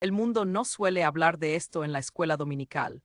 El mundo no suele hablar de esto en la escuela dominical.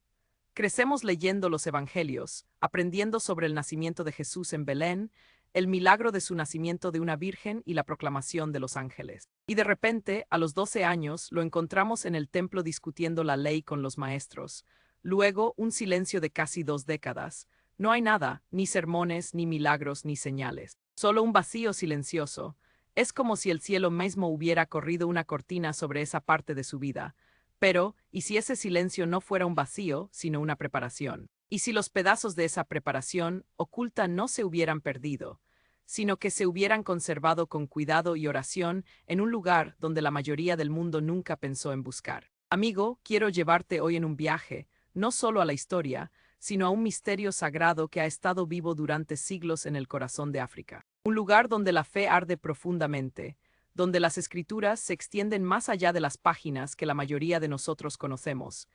Crecemos leyendo los evangelios, aprendiendo sobre el nacimiento de Jesús en Belén, el milagro de su nacimiento de una virgen y la proclamación de los ángeles. Y de repente, a los 12 años, lo encontramos en el templo discutiendo la ley con los maestros. Luego, un silencio de casi 2 décadas. No hay nada, ni sermones, ni milagros, ni señales. Solo un vacío silencioso. Es como si el cielo mismo hubiera corrido una cortina sobre esa parte de su vida. Pero, ¿y si ese silencio no fuera un vacío, sino una preparación? ¿Y si los pedazos de esa preparación oculta no se hubieran perdido, sino que se hubieran conservado con cuidado y oración en un lugar donde la mayoría del mundo nunca pensó en buscar? Amigo, quiero llevarte hoy en un viaje, no solo a la historia, sino a un misterio sagrado que ha estado vivo durante siglos en el corazón de África. Un lugar donde la fe arde profundamente, donde las escrituras se extienden más allá de las páginas que la mayoría de nosotros conocemos,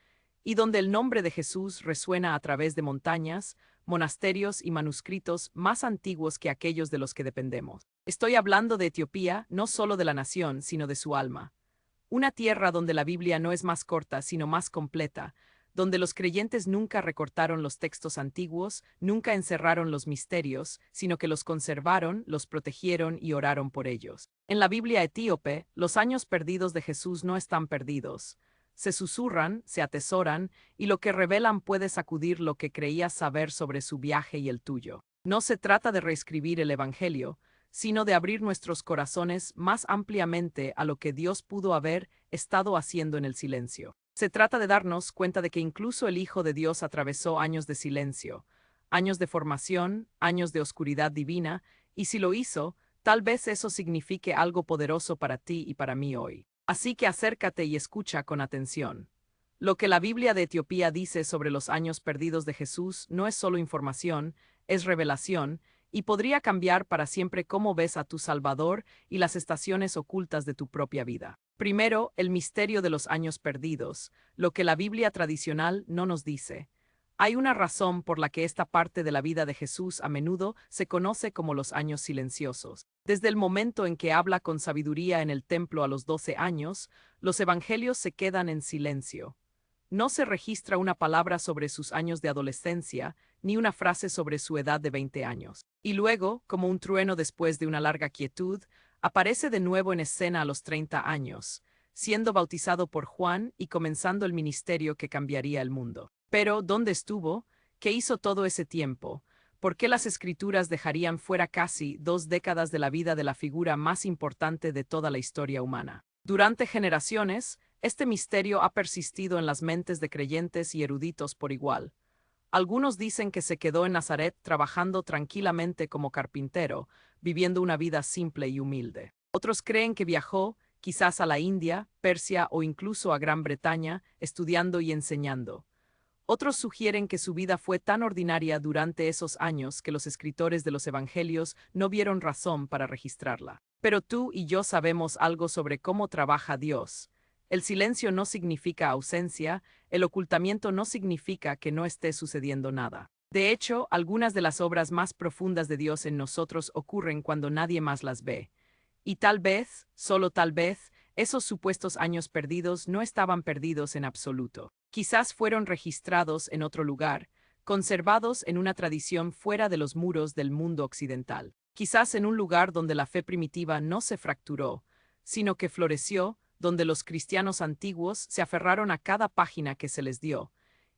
y donde el nombre de Jesús resuena a través de montañas, monasterios y manuscritos más antiguos que aquellos de los que dependemos. Estoy hablando de Etiopía, no solo de la nación, sino de su alma. Una tierra donde la Biblia no es más corta, sino más completa, donde los creyentes nunca recortaron los textos antiguos, nunca encerraron los misterios, sino que los conservaron, los protegieron y oraron por ellos. En la Biblia etíope, los años perdidos de Jesús no están perdidos. Se susurran, se atesoran, y lo que revelan puede sacudir lo que creías saber sobre su viaje y el tuyo. No se trata de reescribir el Evangelio, sino de abrir nuestros corazones más ampliamente a lo que Dios pudo haber estado haciendo en el silencio. Se trata de darnos cuenta de que incluso el Hijo de Dios atravesó años de silencio, años de formación, años de oscuridad divina, y si lo hizo, tal vez eso signifique algo poderoso para ti y para mí hoy. Así que acércate y escucha con atención. Lo que la Biblia de Etiopía dice sobre los años perdidos de Jesús no es solo información, es revelación, y podría cambiar para siempre cómo ves a tu Salvador y las estaciones ocultas de tu propia vida. Primero, el misterio de los años perdidos, lo que la Biblia tradicional no nos dice. Hay una razón por la que esta parte de la vida de Jesús a menudo se conoce como los años silenciosos. Desde el momento en que habla con sabiduría en el templo a los 12 años, los evangelios se quedan en silencio. No se registra una palabra sobre sus años de adolescencia, ni una frase sobre su edad de 20 años. Y luego, como un trueno después de una larga quietud, aparece de nuevo en escena a los 30 años, siendo bautizado por Juan y comenzando el ministerio que cambiaría el mundo. Pero, ¿dónde estuvo? ¿Qué hizo todo ese tiempo? ¿Por qué las escrituras dejarían fuera casi 2 décadas de la vida de la figura más importante de toda la historia humana? Durante generaciones, este misterio ha persistido en las mentes de creyentes y eruditos por igual. Algunos dicen que se quedó en Nazaret trabajando tranquilamente como carpintero, viviendo una vida simple y humilde. Otros creen que viajó, quizás a la India, Persia o incluso a Gran Bretaña, estudiando y enseñando. Otros sugieren que su vida fue tan ordinaria durante esos años que los escritores de los evangelios no vieron razón para registrarla. Pero tú y yo sabemos algo sobre cómo trabaja Dios. El silencio no significa ausencia, el ocultamiento no significa que no esté sucediendo nada. De hecho, algunas de las obras más profundas de Dios en nosotros ocurren cuando nadie más las ve. Y tal vez, solo tal vez, esos supuestos años perdidos no estaban perdidos en absoluto. Quizás fueron registrados en otro lugar, conservados en una tradición fuera de los muros del mundo occidental. Quizás en un lugar donde la fe primitiva no se fracturó, sino que floreció, donde los cristianos antiguos se aferraron a cada página que se les dio,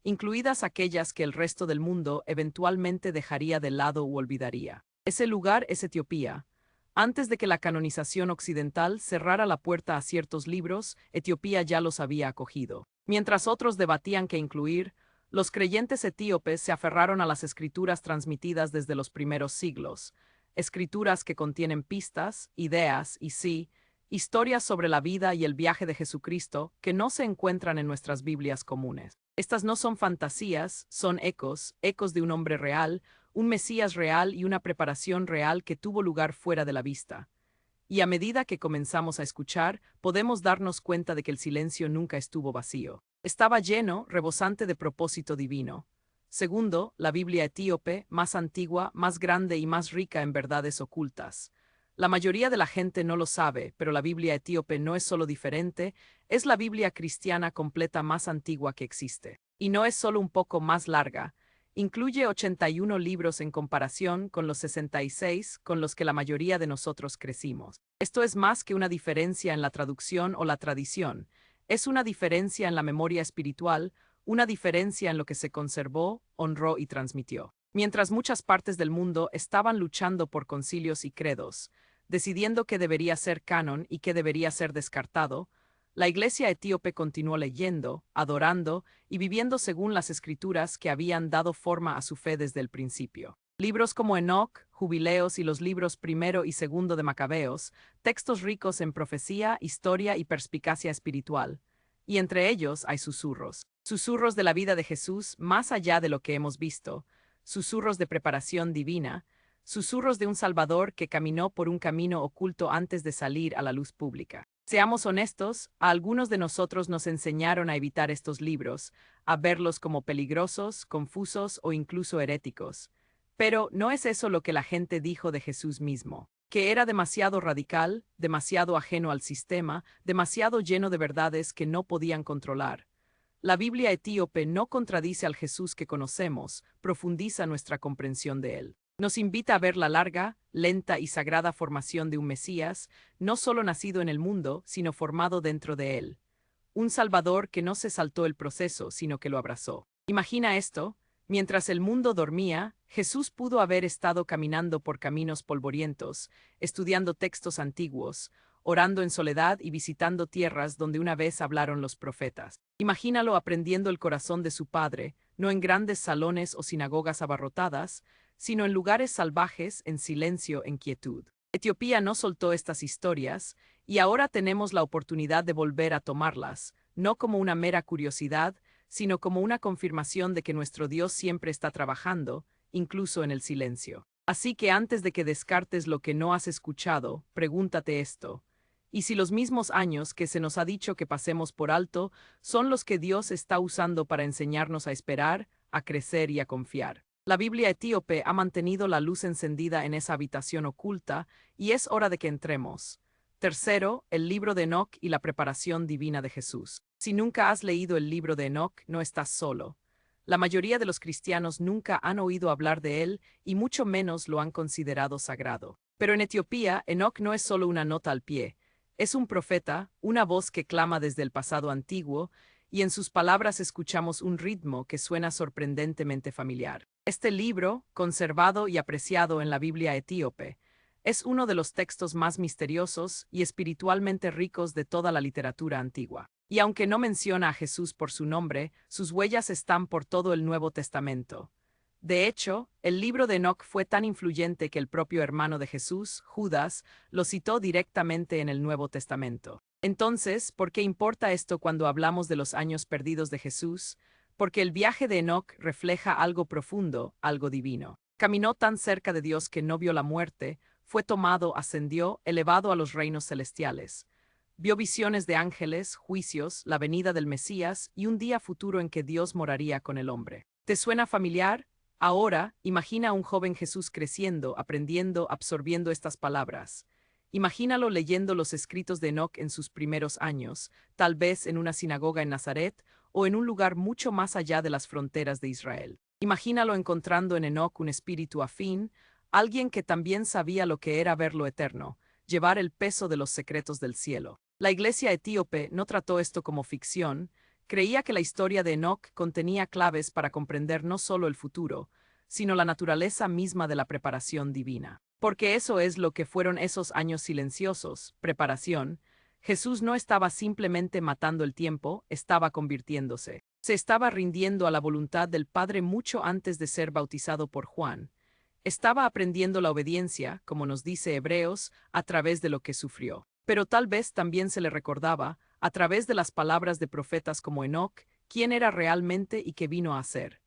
incluidas aquellas que el resto del mundo eventualmente dejaría de lado u olvidaría. Ese lugar es Etiopía. Antes de que la canonización occidental cerrara la puerta a ciertos libros, Etiopía ya los había acogido. Mientras otros debatían qué incluir, los creyentes etíopes se aferraron a las escrituras transmitidas desde los primeros siglos, escrituras que contienen pistas, ideas y sí, historias sobre la vida y el viaje de Jesucristo que no se encuentran en nuestras Biblias comunes. Estas no son fantasías, son ecos, ecos de un hombre real, un Mesías real y una preparación real que tuvo lugar fuera de la vista. Y a medida que comenzamos a escuchar, podemos darnos cuenta de que el silencio nunca estuvo vacío. Estaba lleno, rebosante de propósito divino. Segundo, la Biblia etíope, más antigua, más grande y más rica en verdades ocultas. La mayoría de la gente no lo sabe, pero la Biblia etíope no es solo diferente, es la Biblia cristiana completa más antigua que existe. Y no es solo un poco más larga. Incluye 81 libros en comparación con los 66 con los que la mayoría de nosotros crecimos. Esto es más que una diferencia en la traducción o la tradición. Es una diferencia en la memoria espiritual, una diferencia en lo que se conservó, honró y transmitió. Mientras muchas partes del mundo estaban luchando por concilios y credos, decidiendo qué debería ser canon y qué debería ser descartado, la Iglesia etíope continuó leyendo, adorando y viviendo según las escrituras que habían dado forma a su fe desde el principio. Libros como Enoc, Jubileos y los libros primero y segundo de Macabeos, textos ricos en profecía, historia y perspicacia espiritual. Y entre ellos hay susurros. Susurros de la vida de Jesús más allá de lo que hemos visto, susurros de preparación divina, susurros de un Salvador que caminó por un camino oculto antes de salir a la luz pública. Seamos honestos, a algunos de nosotros nos enseñaron a evitar estos libros, a verlos como peligrosos, confusos o incluso heréticos. Pero no es eso lo que la gente dijo de Jesús mismo, que era demasiado radical, demasiado ajeno al sistema, demasiado lleno de verdades que no podían controlar. La Biblia etíope no contradice al Jesús que conocemos, profundiza nuestra comprensión de él. Nos invita a ver la larga, lenta y sagrada formación de un Mesías, no solo nacido en el mundo, sino formado dentro de él. Un Salvador que no se saltó el proceso, sino que lo abrazó. Imagina esto: mientras el mundo dormía, Jesús pudo haber estado caminando por caminos polvorientos, estudiando textos antiguos, orando en soledad y visitando tierras donde una vez hablaron los profetas. Imagínalo aprendiendo el corazón de su Padre, no en grandes salones o sinagogas abarrotadas, sino en lugares salvajes, en silencio, en quietud. Etiopía no soltó estas historias, y ahora tenemos la oportunidad de volver a tomarlas, no como una mera curiosidad, sino como una confirmación de que nuestro Dios siempre está trabajando, incluso en el silencio. Así que antes de que descartes lo que no has escuchado, pregúntate esto: ¿y si los mismos años que se nos ha dicho que pasemos por alto son los que Dios está usando para enseñarnos a esperar, a crecer y a confiar? La Biblia etíope ha mantenido la luz encendida en esa habitación oculta, y es hora de que entremos. Tercero, el libro de Enoc y la preparación divina de Jesús. Si nunca has leído el libro de Enoc, no estás solo. La mayoría de los cristianos nunca han oído hablar de él y mucho menos lo han considerado sagrado. Pero en Etiopía, Enoc no es solo una nota al pie. Es un profeta, una voz que clama desde el pasado antiguo, y en sus palabras escuchamos un ritmo que suena sorprendentemente familiar. Este libro, conservado y apreciado en la Biblia etíope, es uno de los textos más misteriosos y espiritualmente ricos de toda la literatura antigua. Y aunque no menciona a Jesús por su nombre, sus huellas están por todo el Nuevo Testamento. De hecho, el libro de Enoc fue tan influyente que el propio hermano de Jesús, Judas, lo citó directamente en el Nuevo Testamento. Entonces, ¿por qué importa esto cuando hablamos de los años perdidos de Jesús? Porque el viaje de Enoc refleja algo profundo, algo divino. Caminó tan cerca de Dios que no vio la muerte, fue tomado, ascendió, elevado a los reinos celestiales. Vio visiones de ángeles, juicios, la venida del Mesías y un día futuro en que Dios moraría con el hombre. ¿Te suena familiar? Ahora, imagina a un joven Jesús creciendo, aprendiendo, absorbiendo estas palabras. Imagínalo leyendo los escritos de Enoc en sus primeros años, tal vez en una sinagoga en Nazaret o en un lugar mucho más allá de las fronteras de Israel. Imagínalo encontrando en Enoc un espíritu afín, alguien que también sabía lo que era ver lo eterno, llevar el peso de los secretos del cielo. La Iglesia etíope no trató esto como ficción. Creía que la historia de Enoc contenía claves para comprender no solo el futuro, sino la naturaleza misma de la preparación divina. Porque eso es lo que fueron esos años silenciosos, preparación. Jesús no estaba simplemente matando el tiempo, estaba convirtiéndose. Se estaba rindiendo a la voluntad del Padre mucho antes de ser bautizado por Juan. Estaba aprendiendo la obediencia, como nos dice Hebreos, a través de lo que sufrió. Pero tal vez también se le recordaba, a través de las palabras de profetas como Enoc, quién era realmente y qué vino a hacer.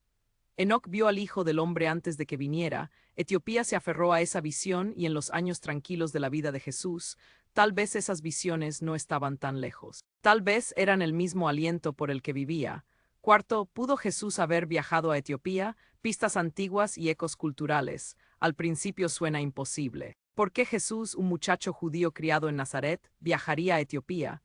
Enoc vio al Hijo del Hombre antes de que viniera. Etiopía se aferró a esa visión y en los años tranquilos de la vida de Jesús, tal vez esas visiones no estaban tan lejos. Tal vez eran el mismo aliento por el que vivía. Cuarto, ¿pudo Jesús haber viajado a Etiopía? Pistas antiguas y ecos culturales. Al principio suena imposible. ¿Por qué Jesús, un muchacho judío criado en Nazaret, viajaría a Etiopía?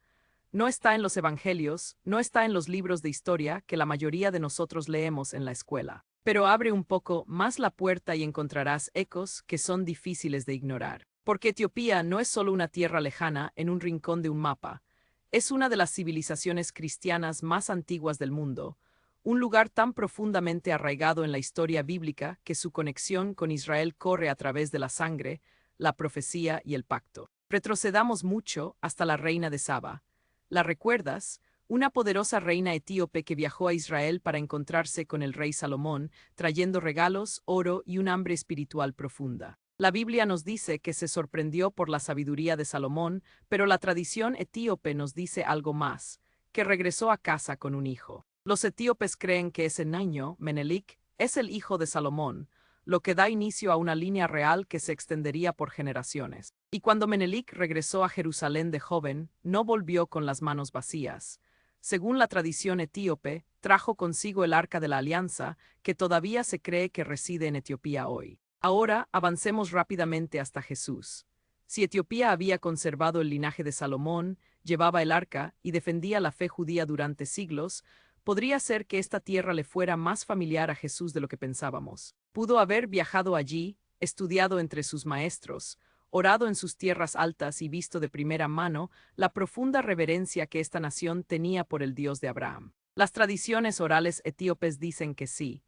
No está en los evangelios, no está en los libros de historia que la mayoría de nosotros leemos en la escuela. Pero abre un poco más la puerta y encontrarás ecos que son difíciles de ignorar. Porque Etiopía no es solo una tierra lejana en un rincón de un mapa, es una de las civilizaciones cristianas más antiguas del mundo, un lugar tan profundamente arraigado en la historia bíblica que su conexión con Israel corre a través de la sangre, la profecía y el pacto. Retrocedamos mucho hasta la reina de Saba. ¿La recuerdas? Una poderosa reina etíope que viajó a Israel para encontrarse con el rey Salomón, trayendo regalos, oro y un hambre espiritual profunda. La Biblia nos dice que se sorprendió por la sabiduría de Salomón, pero la tradición etíope nos dice algo más, que regresó a casa con un hijo. Los etíopes creen que ese niño, Menelik, es el hijo de Salomón, lo que da inicio a una línea real que se extendería por generaciones. Y cuando Menelik regresó a Jerusalén de joven, no volvió con las manos vacías. Según la tradición etíope, trajo consigo el Arca de la Alianza, que todavía se cree que reside en Etiopía hoy. Ahora avancemos rápidamente hasta Jesús. Si Etiopía había conservado el linaje de Salomón, llevaba el arca y defendía la fe judía durante siglos, podría ser que esta tierra le fuera más familiar a Jesús de lo que pensábamos. Pudo haber viajado allí, estudiado entre sus maestros, orado en sus tierras altas y visto de primera mano la profunda reverencia que esta nación tenía por el Dios de Abraham. Las tradiciones orales etíopes dicen que sí.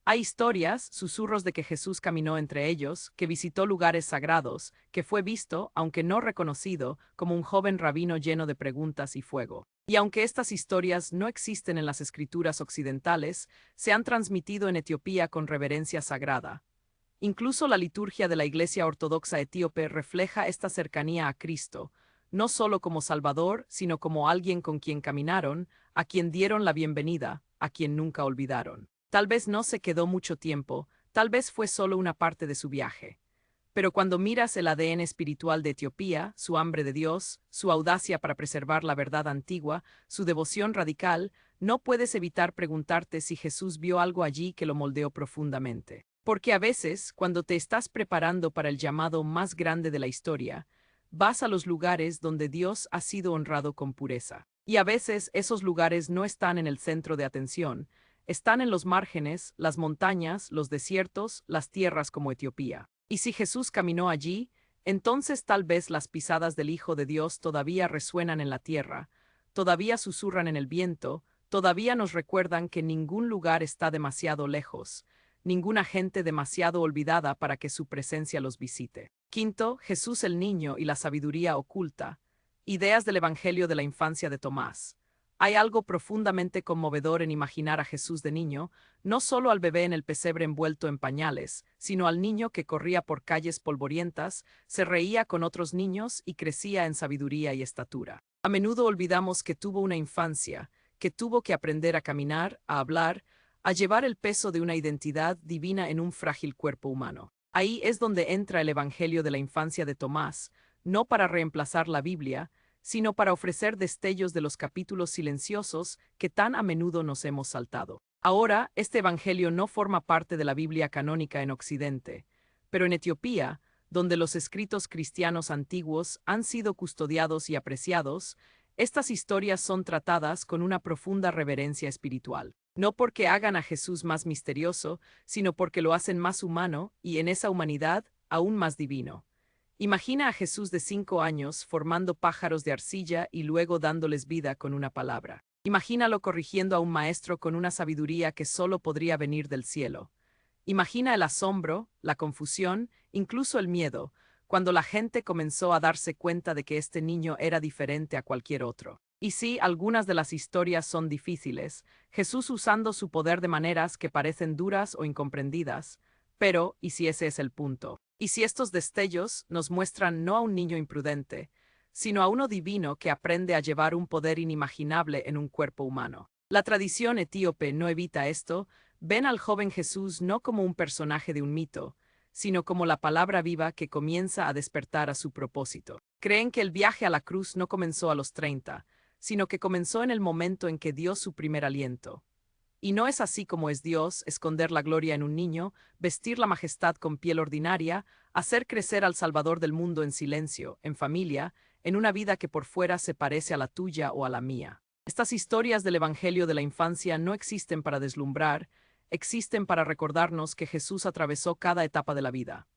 Hay historias, susurros de que Jesús caminó entre ellos, que visitó lugares sagrados, que fue visto, aunque no reconocido, como un joven rabino lleno de preguntas y fuego. Y aunque estas historias no existen en las escrituras occidentales, se han transmitido en Etiopía con reverencia sagrada. Incluso la liturgia de la Iglesia Ortodoxa etíope refleja esta cercanía a Cristo, no solo como Salvador, sino como alguien con quien caminaron, a quien dieron la bienvenida, a quien nunca olvidaron. Tal vez no se quedó mucho tiempo, tal vez fue solo una parte de su viaje. Pero cuando miras el ADN espiritual de Etiopía, su hambre de Dios, su audacia para preservar la verdad antigua, su devoción radical, no puedes evitar preguntarte si Jesús vio algo allí que lo moldeó profundamente. Porque a veces, cuando te estás preparando para el llamado más grande de la historia, vas a los lugares donde Dios ha sido honrado con pureza. Y a veces esos lugares no están en el centro de atención, están en los márgenes, las montañas, los desiertos, las tierras como Etiopía. Y si Jesús caminó allí, entonces tal vez las pisadas del Hijo de Dios todavía resuenan en la tierra, todavía susurran en el viento, todavía nos recuerdan que ningún lugar está demasiado lejos, ninguna gente demasiado olvidada para que su presencia los visite. Quinto, Jesús el niño y la sabiduría oculta. Ideas del Evangelio de la infancia de Tomás. Hay algo profundamente conmovedor en imaginar a Jesús de niño, no solo al bebé en el pesebre envuelto en pañales, sino al niño que corría por calles polvorientas, se reía con otros niños y crecía en sabiduría y estatura. A menudo olvidamos que tuvo una infancia, que tuvo que aprender a caminar, a hablar, a llevar el peso de una identidad divina en un frágil cuerpo humano. Ahí es donde entra el Evangelio de la infancia de Tomás, no para reemplazar la Biblia, sino para ofrecer destellos de los capítulos silenciosos que tan a menudo nos hemos saltado. Ahora, este Evangelio no forma parte de la Biblia canónica en Occidente, pero en Etiopía, donde los escritos cristianos antiguos han sido custodiados y apreciados, estas historias son tratadas con una profunda reverencia espiritual. No porque hagan a Jesús más misterioso, sino porque lo hacen más humano y en esa humanidad aún más divino. Imagina a Jesús de 5 años formando pájaros de arcilla y luego dándoles vida con una palabra. Imagínalo corrigiendo a un maestro con una sabiduría que solo podría venir del cielo. Imagina el asombro, la confusión, incluso el miedo, cuando la gente comenzó a darse cuenta de que este niño era diferente a cualquier otro. Y sí, algunas de las historias son difíciles, Jesús usando su poder de maneras que parecen duras o incomprendidas, pero, ¿y si ese es el punto? ¿Y si estos destellos nos muestran no a un niño imprudente, sino a uno divino que aprende a llevar un poder inimaginable en un cuerpo humano? La tradición etíope no evita esto, ven al joven Jesús no como un personaje de un mito, sino como la palabra viva que comienza a despertar a su propósito. Creen que el viaje a la cruz no comenzó a los 30, sino que comenzó en el momento en que dio su primer aliento. Y no es así como es Dios, esconder la gloria en un niño, vestir la majestad con piel ordinaria, hacer crecer al Salvador del mundo en silencio, en familia, en una vida que por fuera se parece a la tuya o a la mía. Estas historias del Evangelio de la infancia no existen para deslumbrar, existen para recordarnos que Jesús atravesó cada etapa de la vida.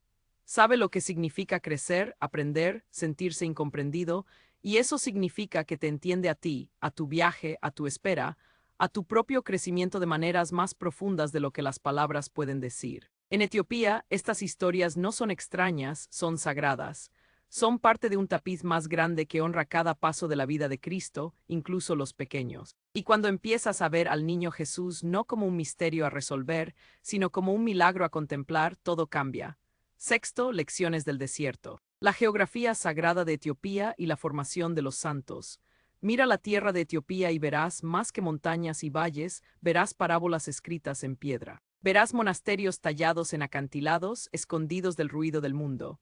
Sabe lo que significa crecer, aprender, sentirse incomprendido, y eso significa que te entiende a ti, a tu viaje, a tu espera, a tu propio crecimiento de maneras más profundas de lo que las palabras pueden decir. En Etiopía, estas historias no son extrañas, son sagradas. Son parte de un tapiz más grande que honra cada paso de la vida de Cristo, incluso los pequeños. Y cuando empiezas a ver al niño Jesús no como un misterio a resolver, sino como un milagro a contemplar, todo cambia. Sexto, lecciones del desierto. La geografía sagrada de Etiopía y la formación de los santos. Mira la tierra de Etiopía y verás, más que montañas y valles, verás parábolas escritas en piedra. Verás monasterios tallados en acantilados, escondidos del ruido del mundo.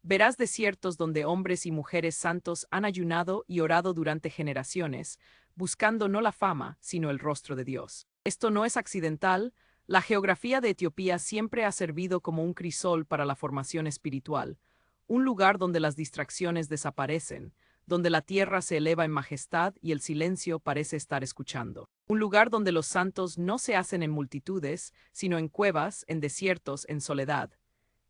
Verás desiertos donde hombres y mujeres santos han ayunado y orado durante generaciones, buscando no la fama, sino el rostro de Dios. Esto no es accidental. La geografía de Etiopía siempre ha servido como un crisol para la formación espiritual, un lugar donde las distracciones desaparecen, donde la tierra se eleva en majestad y el silencio parece estar escuchando. Un lugar donde los santos no se hacen en multitudes, sino en cuevas, en desiertos, en soledad.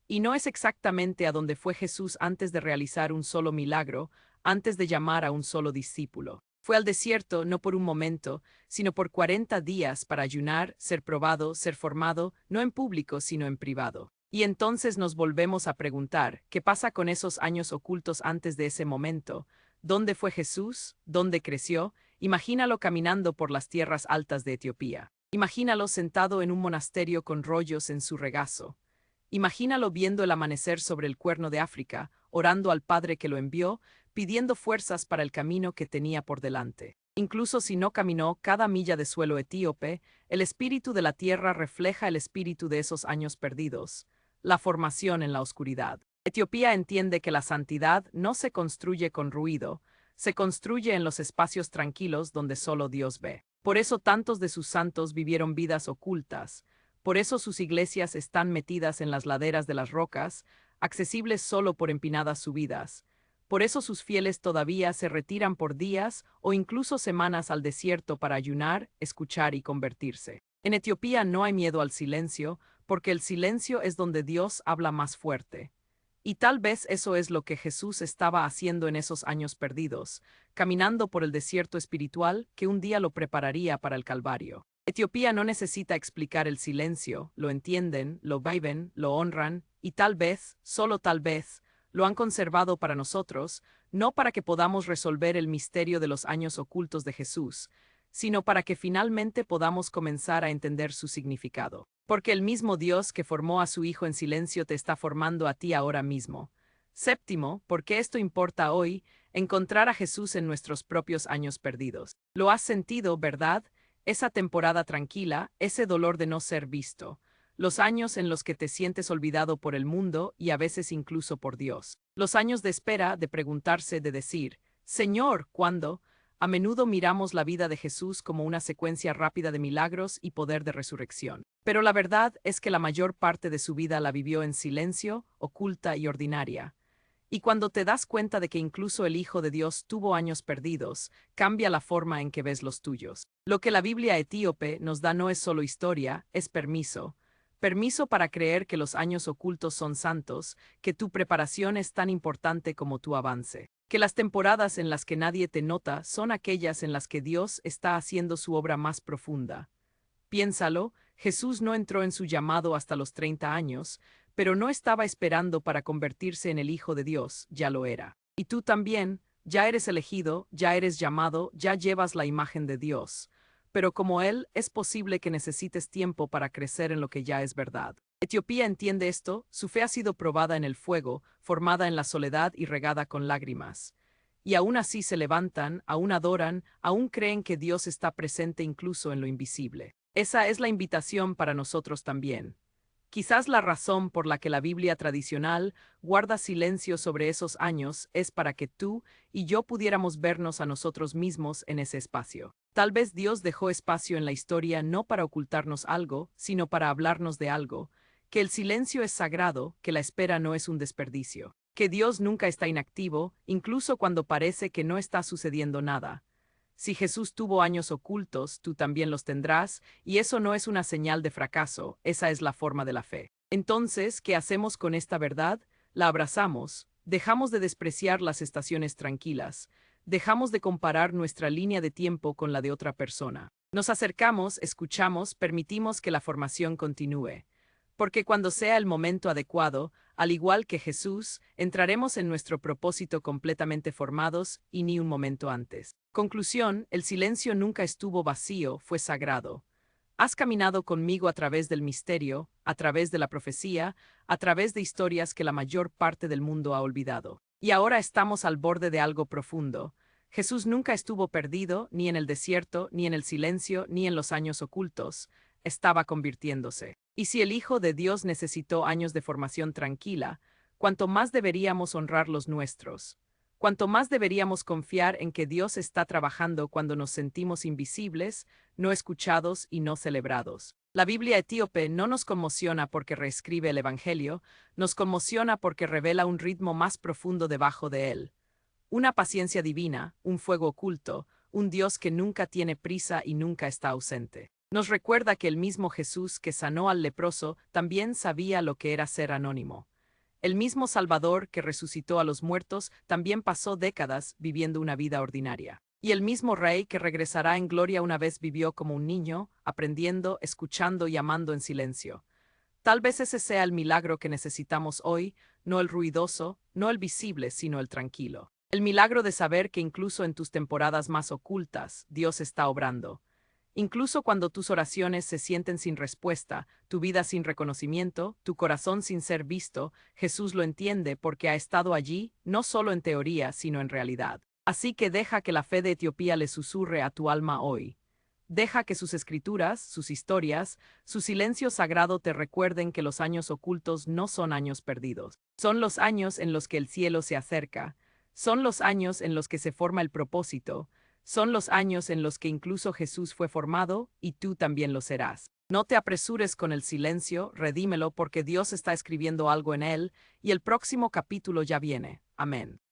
Y no es exactamente a donde fue Jesús antes de realizar un solo milagro, antes de llamar a un solo discípulo. Fue al desierto no por un momento, sino por 40 días para ayunar, ser probado, ser formado, no en público, sino en privado. Y entonces nos volvemos a preguntar, ¿qué pasa con esos años ocultos antes de ese momento? ¿Dónde fue Jesús? ¿Dónde creció? Imagínalo caminando por las tierras altas de Etiopía. Imagínalo sentado en un monasterio con rollos en su regazo. Imagínalo viendo el amanecer sobre el Cuerno de África, orando al Padre que lo envió, pidiendo fuerzas para el camino que tenía por delante. Incluso si no caminó cada milla de suelo etíope, el espíritu de la tierra refleja el espíritu de esos años perdidos, la formación en la oscuridad. Etiopía entiende que la santidad no se construye con ruido, se construye en los espacios tranquilos donde solo Dios ve. Por eso tantos de sus santos vivieron vidas ocultas. Por eso sus iglesias están metidas en las laderas de las rocas, accesibles solo por empinadas subidas. Por eso sus fieles todavía se retiran por días o incluso semanas al desierto para ayunar, escuchar y convertirse. En Etiopía no hay miedo al silencio, porque el silencio es donde Dios habla más fuerte. Y tal vez eso es lo que Jesús estaba haciendo en esos años perdidos, caminando por el desierto espiritual que un día lo prepararía para el Calvario. Etiopía no necesita explicar el silencio, lo entienden, lo viven, lo honran, y tal vez, solo tal vez, lo han conservado para nosotros, no para que podamos resolver el misterio de los años ocultos de Jesús, sino para que finalmente podamos comenzar a entender su significado. Porque el mismo Dios que formó a su Hijo en silencio te está formando a ti ahora mismo. Séptimo, porque esto importa hoy, encontrar a Jesús en nuestros propios años perdidos. Lo has sentido, ¿verdad? Esa temporada tranquila, ese dolor de no ser visto. Los años en los que te sientes olvidado por el mundo y a veces incluso por Dios. Los años de espera, de preguntarse, de decir, Señor, ¿cuándo? A menudo miramos la vida de Jesús como una secuencia rápida de milagros y poder de resurrección. Pero la verdad es que la mayor parte de su vida la vivió en silencio, oculta y ordinaria. Y cuando te das cuenta de que incluso el Hijo de Dios tuvo años perdidos, cambia la forma en que ves los tuyos. Lo que la Biblia etíope nos da no es solo historia, es permiso. Permiso para creer que los años ocultos son santos, que tu preparación es tan importante como tu avance. Que las temporadas en las que nadie te nota son aquellas en las que Dios está haciendo su obra más profunda. Piénsalo, Jesús no entró en su llamado hasta los 30 años, pero no estaba esperando para convertirse en el Hijo de Dios, ya lo era. Y tú también, ya eres elegido, ya eres llamado, ya llevas la imagen de Dios. Pero como Él, es posible que necesites tiempo para crecer en lo que ya es verdad. Etiopía entiende esto, su fe ha sido probada en el fuego, formada en la soledad y regada con lágrimas. Y aún así se levantan, aún adoran, aún creen que Dios está presente incluso en lo invisible. Esa es la invitación para nosotros también. Quizás la razón por la que la Biblia tradicional guarda silencio sobre esos años es para que tú y yo pudiéramos vernos a nosotros mismos en ese espacio. Tal vez Dios dejó espacio en la historia no para ocultarnos algo, sino para hablarnos de algo, que el silencio es sagrado, que la espera no es un desperdicio, que Dios nunca está inactivo, incluso cuando parece que no está sucediendo nada. Si Jesús tuvo años ocultos, tú también los tendrás, y eso no es una señal de fracaso, esa es la forma de la fe. Entonces, ¿qué hacemos con esta verdad? La abrazamos, dejamos de despreciar las estaciones tranquilas, dejamos de comparar nuestra línea de tiempo con la de otra persona. Nos acercamos, escuchamos, permitimos que la formación continúe. Porque cuando sea el momento adecuado, al igual que Jesús, entraremos en nuestro propósito completamente formados y ni un momento antes. Conclusión, el silencio nunca estuvo vacío, fue sagrado. Has caminado conmigo a través del misterio, a través de la profecía, a través de historias que la mayor parte del mundo ha olvidado. Y ahora estamos al borde de algo profundo. Jesús nunca estuvo perdido, ni en el desierto, ni en el silencio, ni en los años ocultos. Estaba convirtiéndose. Y si el Hijo de Dios necesitó años de formación tranquila, cuanto más deberíamos honrar los nuestros. Cuanto más deberíamos confiar en que Dios está trabajando cuando nos sentimos invisibles, no escuchados y no celebrados. La Biblia etíope no nos conmociona porque reescribe el Evangelio, nos conmociona porque revela un ritmo más profundo debajo de él. Una paciencia divina, un fuego oculto, un Dios que nunca tiene prisa y nunca está ausente. Nos recuerda que el mismo Jesús que sanó al leproso también sabía lo que era ser anónimo. El mismo Salvador que resucitó a los muertos también pasó décadas viviendo una vida ordinaria. Y el mismo Rey que regresará en gloria una vez vivió como un niño, aprendiendo, escuchando y amando en silencio. Tal vez ese sea el milagro que necesitamos hoy, no el ruidoso, no el visible, sino el tranquilo. El milagro de saber que incluso en tus temporadas más ocultas, Dios está obrando. Incluso cuando tus oraciones se sienten sin respuesta, tu vida sin reconocimiento, tu corazón sin ser visto, Jesús lo entiende porque ha estado allí, no solo en teoría, sino en realidad. Así que deja que la fe de Etiopía le susurre a tu alma hoy. Deja que sus escrituras, sus historias, su silencio sagrado te recuerden que los años ocultos no son años perdidos. Son los años en los que el cielo se acerca. Son los años en los que se forma el propósito. Son los años en los que incluso Jesús fue formado, y tú también lo serás. No te apresures con el silencio, redímelo porque Dios está escribiendo algo en él, y el próximo capítulo ya viene. Amén.